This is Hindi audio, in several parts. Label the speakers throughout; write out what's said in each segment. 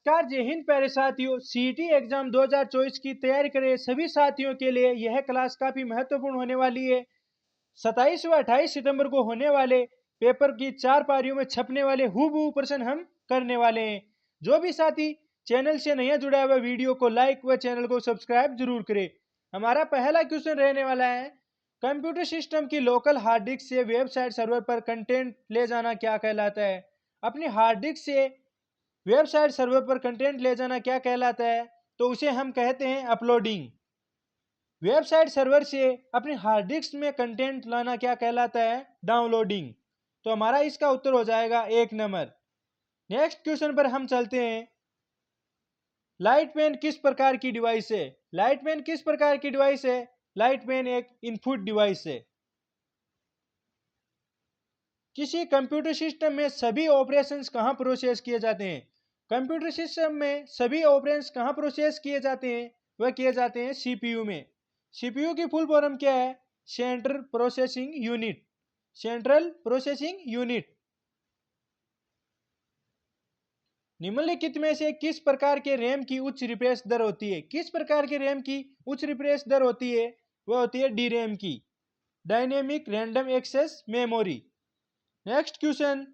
Speaker 1: नमस्कार, जय हिंद प्यारे साथियों। सीईटी एग्जाम 2024 की तैयारी करे सभी साथियों के लिए यह क्लास काफी महत्वपूर्ण होने वाली है। 27 व 28 सितंबर को होने वाले पेपर की 4 पारियों में छपने वाले हूबहू प्रश्न हम करने वाले हैं। जो भी साथी चैनल से नया जुड़ा हुआ वीडियो को लाइक व चैनल को सब्सक्राइब जरूर करे। हमारा पहला क्वेश्चन रहने वाला है, कंप्यूटर सिस्टम की लोकल हार्ड डिस्क से वेबसाइट सर्वर पर कंटेंट ले जाना क्या कहलाता है? अपनी हार्ड डिस्क से वेबसाइट सर्वर पर कंटेंट ले जाना क्या कहलाता है? तो उसे हम कहते हैं अपलोडिंग। वेबसाइट सर्वर से अपनी हार्ड डिस्क में कंटेंट लाना क्या कहलाता है? डाउनलोडिंग। तो हमारा इसका उत्तर हो जाएगा 1 नंबर। नेक्स्ट क्वेश्चन पर हम चलते हैं। लाइट पेन किस प्रकार की डिवाइस है? लाइट पेन किस प्रकार की डिवाइस है? लाइट पेन एक इनपुट डिवाइस है। किसी कंप्यूटर सिस्टम में सभी ऑपरेशंस कहां प्रोसेस किए जाते हैं? कंप्यूटर सिस्टम में सभी ऑपरेशंस कहां प्रोसेस किए जाते हैं? वह किए जाते हैं सीपीयू में। सीपीयू की फुल फॉर्म क्या है? Central processing unit. Central processing unit. निम्नलिखित में से किस प्रकार के रैम की उच्च रिफ्रेश दर होती है? किस प्रकार के रैम की उच्च रिफ्रेश दर होती है? वह होती है डी रैम की, dynamic random access memory. Next question,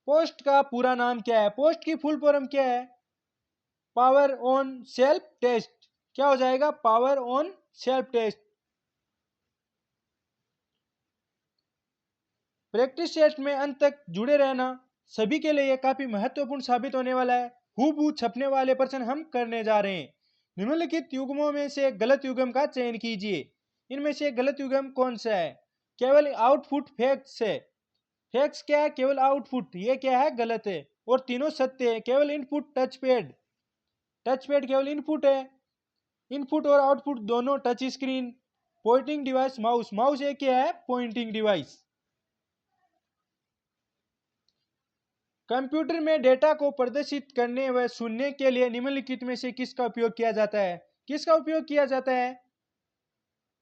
Speaker 1: POST का पूरा नाम क्या है? पोस्ट की फुल फॉर्म क्या है? Power on self test. क्या हो जाएगा? Power on self test. Practice test में अंत तक जुड़े रहना सभी के लिए काफी महत्वपूर्ण साबित होने वाला है। हूबहू छपने वाले प्रश्न हम करने जा रहे हैं। निम्नलिखित युग्मों में से गलत युग्म का चयन कीजिए। इनमें से गलत युग्म कौन सा है? केवल आउटपुट फैक्ट्स है। फैक्ट्स क्या है? केवल आउटपुट। ये क्या है? गलत है। और तीनों सत्य है। केवल input touch pad. Touch pad केवल इनपुट है। इनपुट और आउटपुट दोनों touch screen. Pointing device mouse. Mouse एक क्या है? Pointing device. कंप्यूटर में डेटा को प्रदर्शित करने व सुनने के लिए निम्नलिखित में से किसका उपयोग किया जाता है? किसका उपयोग किया जाता है?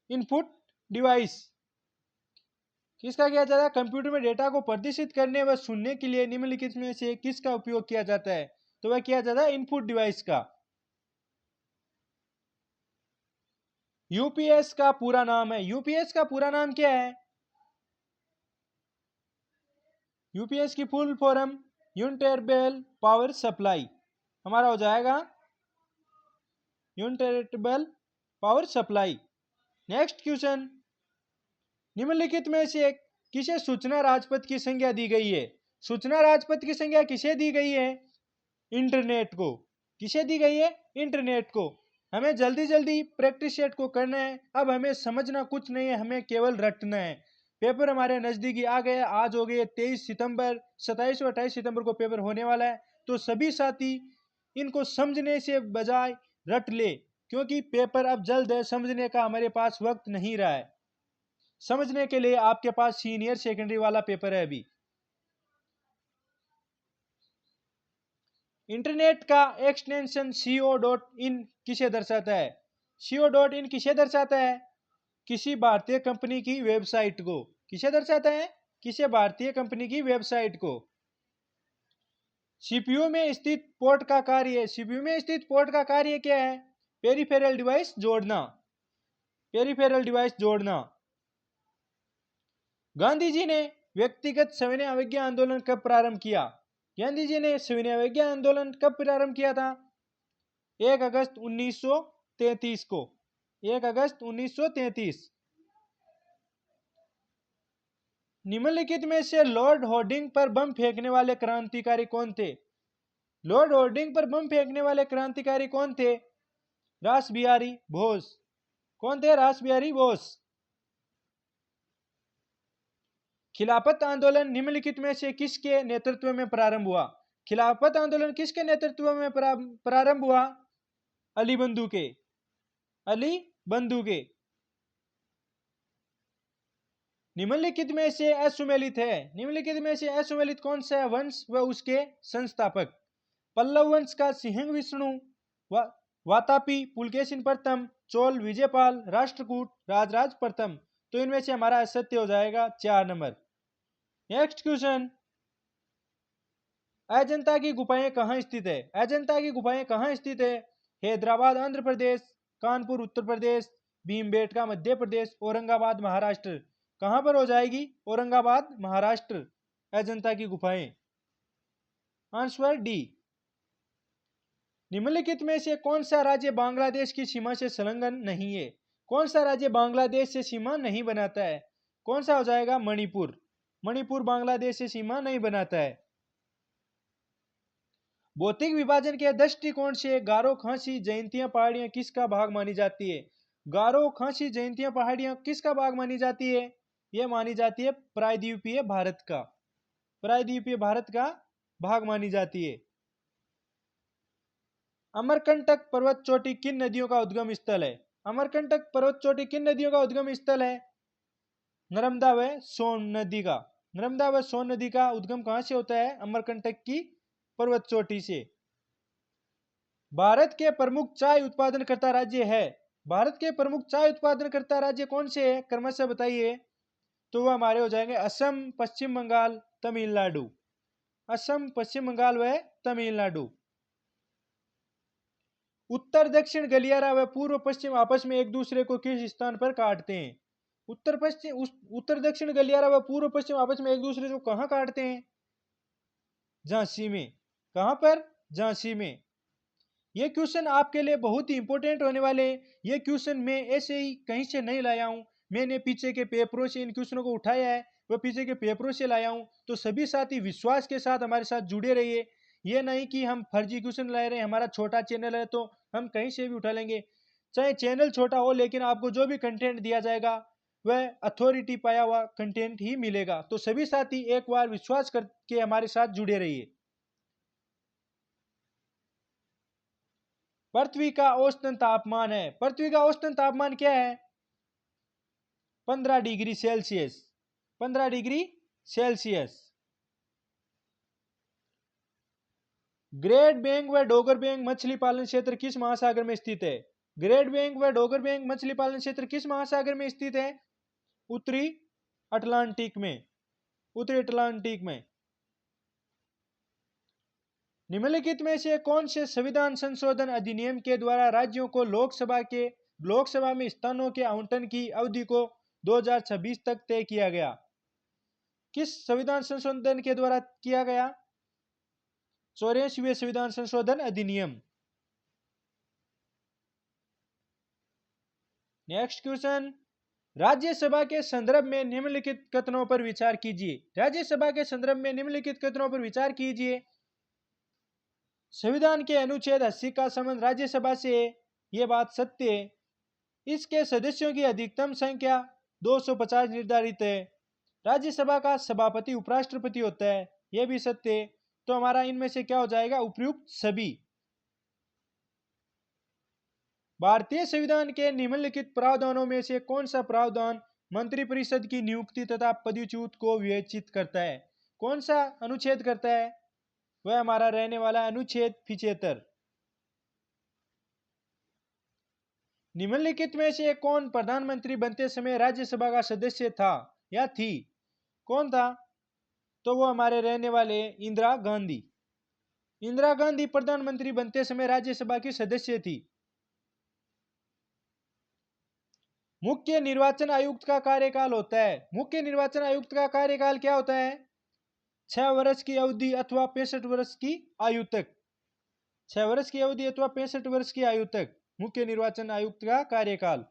Speaker 1: Input device. किसका किया जाता है? कंप्यूटर में डेटा को प्रदर्शित करने व सुनने के लिए निम्नलिखित में से किसका उपयोग किया जाता है? तो वह किया जाता है इनपुट डिवाइस का। यूपीएस का पूरा नाम है। यूपीएस का पूरा नाम क्या है? यूपीएस की फुल फॉर्म यूनिटेबल पावर सप्लाई। हमारा हो जाएगा यूनिटेबल पावर सप्लाई। नेक्स्ट क्वेश्चन, निम्नलिखित में से किसे सूचना राजपथ की संज्ञा दी गई है? सूचना राजपथ की संज्ञा किसे दी गई है? इंटरनेट को। किसे दी गई है? इंटरनेट को। हमें जल्दी जल्दी प्रैक्टिस सेट को करना है। अब हमें समझना कुछ नहीं है, हमें केवल रटना है। पेपर हमारे नजदीकी आ गए। आज हो गए 23 सितंबर। 27 और 28 सितंबर को पेपर होने वाला है। तो सभी साथी इनको समझने से बजाय रट ले, क्योंकि पेपर अब जल्द है। समझने का हमारे पास वक्त नहीं रहा है। समझने के लिए आपके पास सीनियर सेकेंडरी वाला पेपर है अभी। इंटरनेट का एक्सटेंशन co.in किसे दर्शाता है? co.in किसे दर्शाता है? किसी भारतीय कंपनी की वेबसाइट को। किसे दर्शाता है? किसी भारतीय कंपनी की वेबसाइट को। सीपीयू में स्थित पोर्ट का कार्य। सीपीयू में स्थित पोर्ट का कार्य क्या है? पेरिफेरल डिवाइस जोड़ना। पेरिफेरल डिवाइस जोड़ना। गांधी जी ने व्यक्तिगत सविनय अवज्ञा आंदोलन कब प्रारंभ किया? गांधी जी ने सविनय अवज्ञा आंदोलन कब प्रारंभ किया था? 1 अगस्त 1933 को। 1 अगस्त 1933। निम्नलिखित में से लॉर्ड होर्डिंग पर बम फेंकने वाले क्रांतिकारी कौन थे? लॉर्ड होर्डिंग पर बम फेंकने वाले क्रांतिकारी कौन थे? रास बिहारी बोस। कौन थे? रास बिहारी बोस। खिलाफत आंदोलन निम्नलिखित में से किसके नेतृत्व में प्रारंभ हुआ? खिलाफत आंदोलन किसके नेतृत्व में प्रारंभ हुआ? अली बंधु के। अली बंधु के। निम्नलिखित में से असुमेलित है। निम्नलिखित में से असुमेलित कौन सा है वंश व उसके संस्थापक? पल्लव वंश का सिंह विष्णु, वातापी पुलकेशिन प्रथम, चोल विजयपाल, राष्ट्रकूट राजराज प्रथम। तो इनमें से हमारा सत्य हो जाएगा 4 नंबर। नेक्स्ट क्वेश्चन, अजंता की गुफाएं कहाँ स्थित है? अजंता की गुफाएं कहाँ स्थित है? हैदराबाद आंध्र प्रदेश, कानपुर उत्तर प्रदेश, भीमबेटका मध्य प्रदेश, औरंगाबाद महाराष्ट्र। कहां पर हो जाएगी? औरंगाबाद महाराष्ट्र अजंता की गुफाएं। Answer D. निम्नलिखित में से कौन सा राज्य बांग्लादेश की सीमा से संलग्न नहीं है? कौन सा राज्य बांग्लादेश से सीमा नहीं बनाता है? कौन सा हो जाएगा? मणिपुर। मणिपुर बांग्लादेश से सीमा नहीं बनाता है। भौतिक विभाजन के दृष्टिकोण से गारो खासी जयंतियां पहाड़ियां किसका भाग मानी जाती है? गारो खासी जयंतियां पहाड़ियां किसका भाग मानी जाती है? यह मानी जाती है प्रायद्वीपीय भारत का। प्रायद्वीपीय भारत का भाग मानी जाती है। अमरकंटक पर्वत चोटी किन नदियों का उद्गम स्थल है? अमरकंटक पर्वत चोटी किन नदियों का उद्गम स्थल है? नर्मदा व सोन नदी का। नर्मदा व सोन नदी का उद्गम कहां से होता है? अमरकंटक की पर्वत चोटी से। भारत के प्रमुख चाय उत्पादनकर्ता राज्य है। भारत के प्रमुख चाय उत्पादनकर्ता राज्य कौन से है? क्रमशः बताइए। तो वह हमारे हो जाएंगे असम, पश्चिम बंगाल, तमिलनाडु। असम, पश्चिम बंगाल व तमिलनाडु। उत्तर दक्षिण गलियारा व पूर्व पश्चिम आपस में एक दूसरे को किस स्थान पर काटते हैं? उत्तर दक्षिण गलियारा व पूर्व पश्चिम आपस में एक दूसरे को कहां काटते हैं? झांसी में। कहां पर? झांसी में। ये क्वेश्चन आपके लिए बहुत ही इंपॉर्टेंट होने वाले हैं। ये क्वेश्चन मैं ऐसे ही कहीं से नहीं लाया हूं, मैंने पीछे के पेपरों से इन क्वेश्चनों को उठाया है, वह पीछे के पेपरों से लाया हूं। तो सभी साथी विश्वास के साथ हमारे साथ जुड़े रहिए। ये नहीं कि हम फर्जी क्वेश्चन ला रहे हैं, हमारा छोटा चैनल है तो हम कहीं से भी उठा लेंगे। चाहे चैनल छोटा हो, लेकिन आपको जो भी कंटेंट दिया जाएगा वह अथॉरिटी पाया हुआ कंटेंट ही मिलेगा। तो सभी साथी एक बार विश्वास करके हमारे साथ जुड़े रहिए। पृथ्वी का औसतन तापमान है। पृथ्वी का औसतन तापमान क्या है? 15 degree Celsius. 15 degree Celsius. Great bang व डोगर बैंग मछली पालन क्षेत्र किस महासागर में स्थित है? ग्रेट बैंग व डोगर बैंग मछली पालन क्षेत्र किस महासागर में स्थित है? उत्तरी अटलांटिक में। उत्तरी अटलांटिक में। निम्नलिखित में से कौन से संविधान संशोधन अधिनियम के द्वारा राज्यों को लोकसभा में स्थानों के आवंटन की अवधि को 2026 तक तय किया गया? किस संविधान संशोधन के द्वारा किया गया? 84वें संविधान संशोधन अधिनियम। Next question. राज्यसभा के संदर्भ में निम्नलिखित कथनों पर विचार कीजिए। राज्यसभा के संदर्भ में निम्नलिखित कथनों पर विचार कीजिए। संविधान के अनुच्छेद 80 का संबंध राज्यसभा से है, यह बात सत्य है। इसके सदस्यों की अधिकतम संख्या 250 निर्धारित है। राज्यसभा का सभापति उपराष्ट्रपति होता है, यह भी सत्य है। तो हमारा इनमें से क्या हो जाएगा? उपयुक्त सभी। भारतीय संविधान के निम्नलिखित प्रावधानों में से कौन सा प्रावधान मंत्रिपरिषद की नियुक्ति तथा पदच्युत को विवेचित करता है? कौन सा अनुच्छेद करता है? वह हमारा रहने वाला अनुच्छेद 75। निम्नलिखित में से कौन प्रधानमंत्री बनते समय राज्यसभा का सदस्य था या थी? कौन था? तो वो हमारे रहने वाले इंदिरा गांधी। इंदिरा गांधी प्रधानमंत्री बनते समय राज्यसभा की सदस्य थी। मुख्य निर्वाचन आयुक्त का कार्यकाल होता है। मुख्य निर्वाचन आयुक्त का कार्यकाल क्या होता है? 6 वर्ष की अवधि अथवा 65 वर्ष की आयु तक। 6 वर्ष की अवधि अथवा 65 वर्ष की आयु तक मुख्य निर्वाचन आयुक्त का कार्यकाल।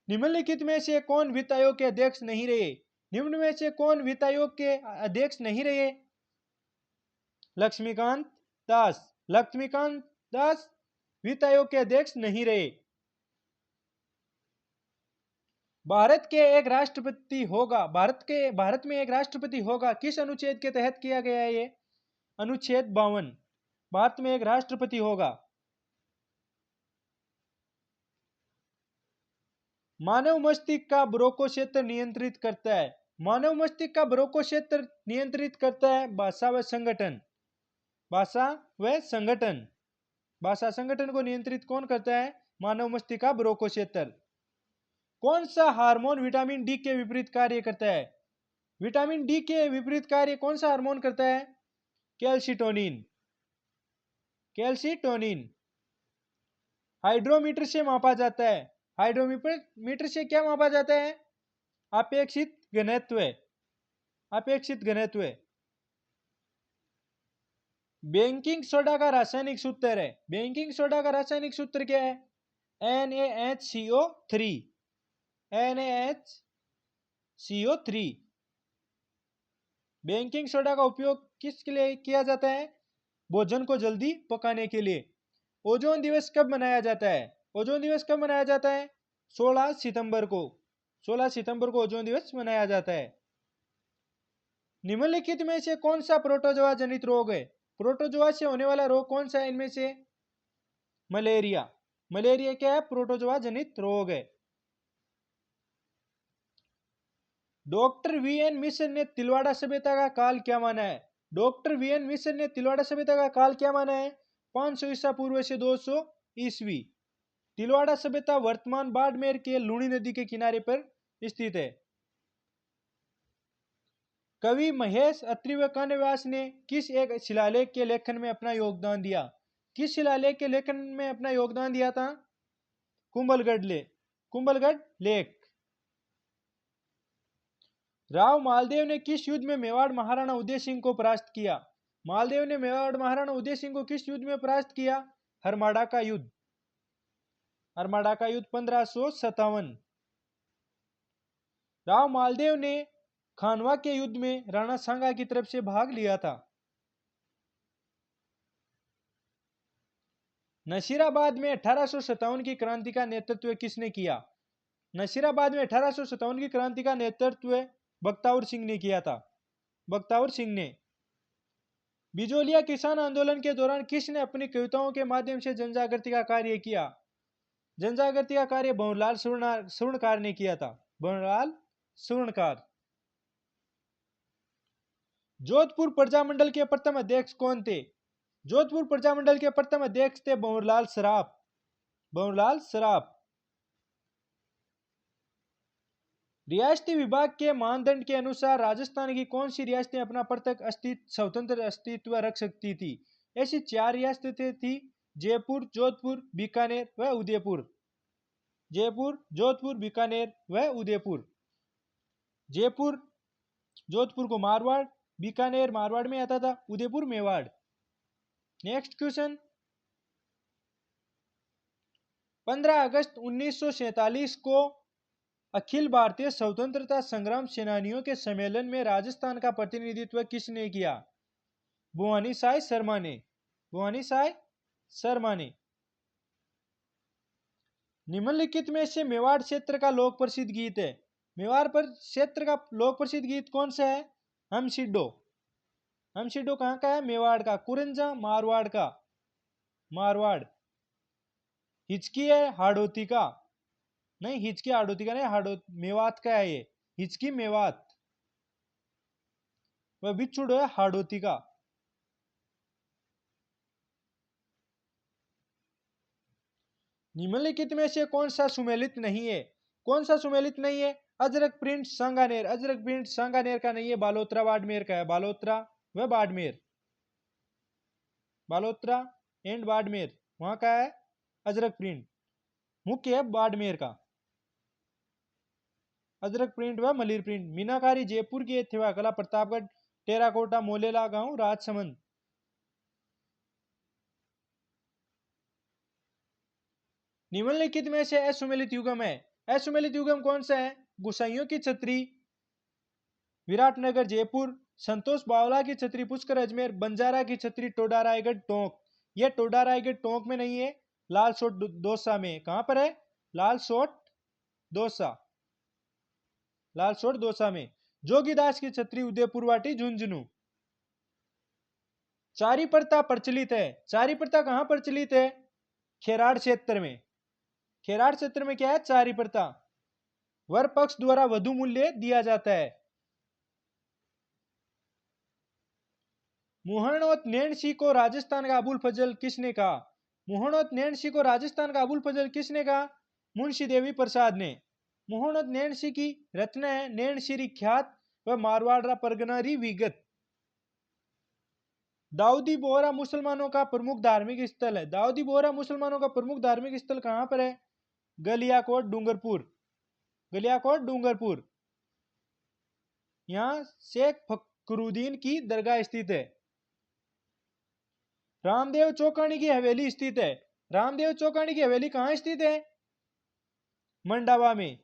Speaker 1: निम्नलिखित में से कौन वित्त आयोग के अध्यक्ष नहीं रहे? निम्न में से कौन वित्त आयोग के अध्यक्ष नहीं रहे? लक्ष्मीकांत दास। लक्ष्मीकांत दास वित्त आयोग के अध्यक्ष नहीं रहे। भारत में एक राष्ट्रपति होगा किस अनुच्छेद के तहत किया गया है? ये अनुच्छेद 52। भारत में एक राष्ट्रपति होगा। मानव मस्तिष्क का ब्रोको क्षेत्र नियंत्रित करता है। मानव मस्तिष्क का ब्रोको क्षेत्र नियंत्रित करता है भाषा व संगठन। भाषा व संगठन। भाषा संगठन को नियंत्रित कौन करता है? मानव मस्तिष्क का ब्रोको क्षेत्र। कौन सा हार्मोन विटामिन डी के विपरीत कार्य करता है? विटामिन डी के विपरीत कार्य कौन सा हार्मोन करता है? कैल्सिटोनिन। कैल्सिटोनिन हाइड्रोमीटर से मापा जाता है। हाइड्रोमीटर से क्या मापा जाता है? अपेक्षित घनत्व। अपेक्षित घनत्व। बेकिंग सोडा का रासायनिक सूत्र है। बेकिंग सोडा का रासायनिक सूत्र क्या है? NaHCO3। NaHCO3। बेकिंग सोडा का उपयोग किसके लिए किया जाता है? भोजन को जल्दी पकाने के लिए। ओजोन दिवस कब मनाया जाता है? ओजोन दिवस कब मनाया जाता है? 16 सितंबर को। 16 सितंबर को ओजोन दिवस मनाया जाता है। निम्नलिखित में से कौन सा प्रोटोजोआ जनित रोग है? प्रोटोजोआ से होने वाला रोग कौन सा है इनमें से? मलेरिया। मलेरिया क्या है? प्रोटोजोआ जनित रोग है। डॉक्टर वीएन मिश्र ने तिलवाड़ा सभ्यता का काल क्या माना है? डॉक्टर वीएन मिश्र ने तिलवाड़ा सभ्यता का काल क्या माना है? 500 ईसा पूर्व से 200 ईस्वी। तिलवाड़ा सभ्यता वर्तमान बाड़मेर के लूणी नदी के किनारे पर स्थित है। कवि महेश अत्रि व कान्यव्यास ने किस एक शिलालेख के लेखन में अपना योगदान दिया? किस शिलालेख के लेखन में अपना योगदान दिया था? कुंभलगढ़ लेख। राव मालदेव ने किस युद्ध में मेवाड़ महाराणा उदय सिंह को परास्त किया? मालदेव ने मेवाड़ महाराणा उदय सिंह को किस युद्ध में परास्त किया? हरमाड़ा का युद्ध। हरमाड़ा का युद्ध 1557। राव मालदेव ने खानवा के युद्ध में राणा सांगा की तरफ से भाग लिया था। नसीराबाद में 1857 की क्रांति का नेतृत्व किसने किया? नसीराबाद में 1857 की क्रांति का नेतृत्व बख्तावर सिंह ने किया था। बख्तावर सिंह ने। बिजोलिया किसान आंदोलन के दौरान किसने अपनी कविताओं के माध्यम से जनजागृति का कार्य किया? जनजागृति का कार्य भंवरलाल स्वर्णकार ने किया था। भंवरलाल स्वर्णकार। जोधपुर प्रजामंडल के प्रथम अध्यक्ष कौन थे? जोधपुर प्रजामंडल के प्रथम अध्यक्ष थे भंवरलाल सराफ। भंवरलाल सराफ। रियासती विभाग के मानदंड के अनुसार राजस्थान की कौन सी रियासतें अपना पृथक स्वतंत्र अस्तित्व रख सकती थी? ऐसी 4 रियासतें थी: जयपुर, जोधपुर, बीकानेर व उदयपुर। जयपुर, जोधपुर, बीकानेर व उदयपुर। जयपुर, जोधपुर को मारवाड़, बीकानेर मारवाड़ में आता था, उदयपुर मेवाड़। Next question. 15 अगस्त 1947 को अखिल भारतीय स्वतंत्रता संग्राम सेनानियों के सम्मेलन में राजस्थान का प्रतिनिधित्व किसने किया? भवानी साय शर्मा ने। भवानी साय शर्मा ने। निम्नलिखित में से मेवाड़ क्षेत्र का लोक प्रसिद्ध गीत है। मेवाड़ पर क्षेत्र का लोक प्रसिद्ध गीत कौन सा है? हम सिड्डो। हम सिड्डो कहाँ का है? मेवाड़ का। कुरंजा मारवाड़ का। मारवाड़। हिचकी है हाड़ौती का। नहीं, हिचकी हाड़ौती का नहीं, मेवात का है ये। हिचकी मेवात। वह बिच्छुड़ है हाड़ौती का। निम्नलिखित में से कौन सा सुमेलित नहीं है? कौन सा सुमेलित नहीं है? अजरक प्रिंट सांगानेर। अजरक प्रिंट सांगानेर का नहीं है, बालोतरा बाड़मेर का है। बालोतरा व बाड़मेर। बालोतरा एंड बाड़मेर वहां का है अजरक प्रिंट। मुख्य है बाड़मेर का। अजरक प्रिंट व मलिर प्रिंट। मीनाकारी जयपुर की थेवा कला प्रतापगढ़, टेराकोटा मोलेला गांव राजसमंद। निम्नलिखित में से असुमेलित युगम है। असुमेलित युगम कौन सा है? गुसाइयों की छतरी विराटनगर जयपुर, संतोष बावला की छतरी पुष्कर अजमेर, बंजारा की छतरी टोडा रायगढ़ टोंक। यह टोडा रायगढ़ टोंक में नहीं है, लालसोट दौसा में। कहां पर है? लालसोट दौसा। लालसोट दौसा में। जोगीदास की छतरी उदयपुर वाटी झुंझुनू। चारी प्रथा प्रचलित है। चारी प्रथा कहां प्रचलित है? खेराड़ क्षेत्र में। खेराड़ क्षेत्र में क्या है? चारी प्रथा। वर पक्ष द्वारा वधु मूल्य दिया जाता है। मुहर्णोत नैणसी को राजस्थान का अबुल फजल किसने कहा? मुहर्णोत नैणसी को राजस्थान का अबुल फजल किसने कहा? मुंशी देवी प्रसाद ने। मुहर्णोत नैणसी की रचना है नैणसी ख्यात व मारवाड़ परगना री विगत। दाऊदी बोहरा मुसलमानों का प्रमुख धार्मिक स्थल है। दाऊदी बोहरा मुसलमानों का प्रमुख धार्मिक स्थल कहां पर है? गलियाकोट डूंगरपुर। गलियाकोट डूंगरपुर। यहां शेख फकरुद्दीन की दरगाह स्थित है। रामदेव चौकानी की हवेली स्थित है। रामदेव चौकानी की हवेली कहां स्थित है? मंडावा में।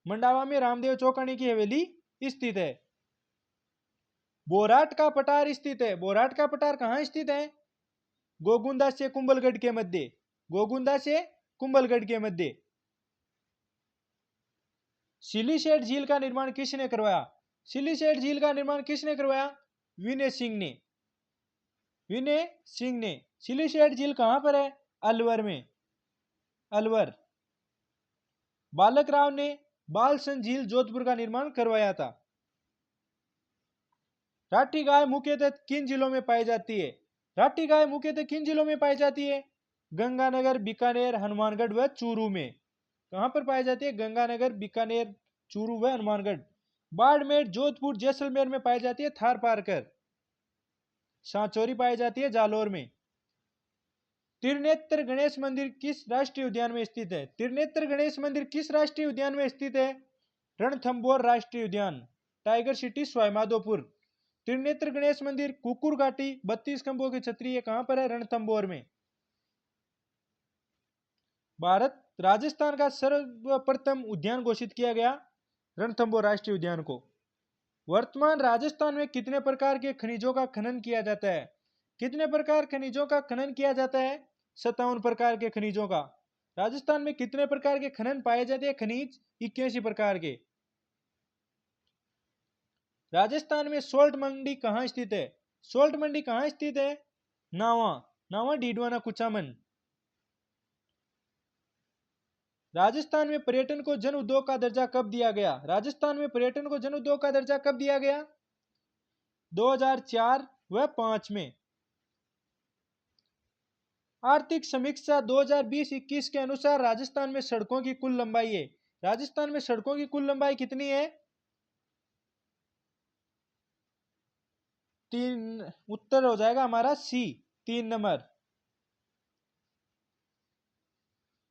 Speaker 1: मंडावा में रामदेव चौकानी की हवेली स्थित है। बोराट का पठार स्थित है। बोराट का पठार कहां स्थित है? गोगुंदा से कुंभलगढ़ के मध्य। गोगुंदा से कुंभलगढ़ के मध्य। सिलीसेट झील का निर्माण किसने करवाया? सिलीसेट झील का निर्माण किसने करवाया? विनय सिंह ने। विनय सिंह ने। सिलीसेट झील कहां पर है? अलवर में। अलवर। बालक राव ने बालसन झील जोधपुर का निर्माण करवाया था। राठी गाय मुख्यतः किन जिलों में पाई जाती है? राठी गाय मुख्यतः किन जिलों में पाई जाती है? गंगानगर, बीकानेर, हनुमानगढ़ व चूरू में। कहां पर पाई जाती है? गंगानगर, बीकानेर, चूरू व हनुमानगढ़। बाड़मेर, जोधपुर, जैसलमेर में पाई जाती है थार पारकर। सांचौरी पाई जाती है जालोर में। त्रिनेत्र गणेश मंदिर किस राष्ट्रीय उद्यान में स्थित है? त्रिनेत्र गणेश मंदिर किस राष्ट्रीय उद्यान में स्थित है? रणथंभौर राष्ट्रीय उद्यान, टाइगर सिटी स्वाईमाधोपुर। त्रिनेत्र गणेश मंदिर कुकुर घाटी 32 खंभों की छतरी है, कहां पर है? रणथंभौर में। भारत राजस्थान का सर्वप्रथम उद्यान घोषित किया गया रणथंभौर राष्ट्रीय उद्यान को। वर्तमान राजस्थान में कितने प्रकार के खनिजों का खनन किया जाता है? कितने प्रकार खनिजों का खनन किया जाता है? 57 प्रकार के खनिजों का। राजस्थान में कितने प्रकार के खनन पाए जाते हैं? खनिज 81 प्रकार के। राजस्थान में सोल्ट मंडी कहां स्थित है? सोल्ट मंडी कहां स्थित है? नावा। नावा, डीडवाना, कुचामन। राजस्थान में पर्यटन को जन उद्योग का दर्जा कब दिया गया? राजस्थान में पर्यटन को जन उद्योग का दर्जा कब दिया गया? 2004 व 5 में। आर्थिक समीक्षा 2020-21 के अनुसार राजस्थान में सड़कों की कुल लंबाई है। राजस्थान में सड़कों की कुल लंबाई कितनी है? 3। उत्तर हो जाएगा हमारा सी, 3 नंबर।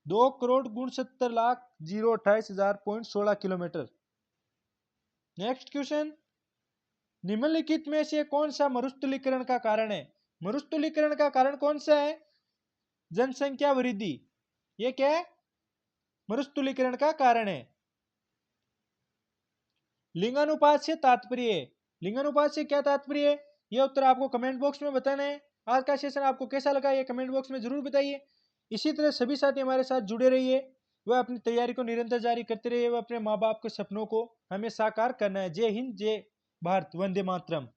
Speaker 1: 2,69,028,016 किलोमीटर। नेक्स्ट क्वेश्चन, निम्नलिखित में से कौन सा मरुस्थलीकरण का कारण है? मरुस्थलीकरण का कारण कौन सा है? जनसंख्या वृद्धि। ये क्या है? मरुस्थलीकरण का कारण है। लिंगानुपात से तात्पर्य है। लिंगानुपात से क्या तात्पर्य है? यह उत्तर आपको कमेंट बॉक्स में बताना है। आज का सेशन आपको कैसा लगा ये कमेंट बॉक्स में जरूर बताइए। इसी तरह सभी साथी हमारे साथ जुड़े रहिए, वह अपनी तैयारी को निरंतर जारी करते रहिए, वह अपने माँ बाप के सपनों को हमें साकार करना है। जय हिंद, जय भारत, वंदे मातरम।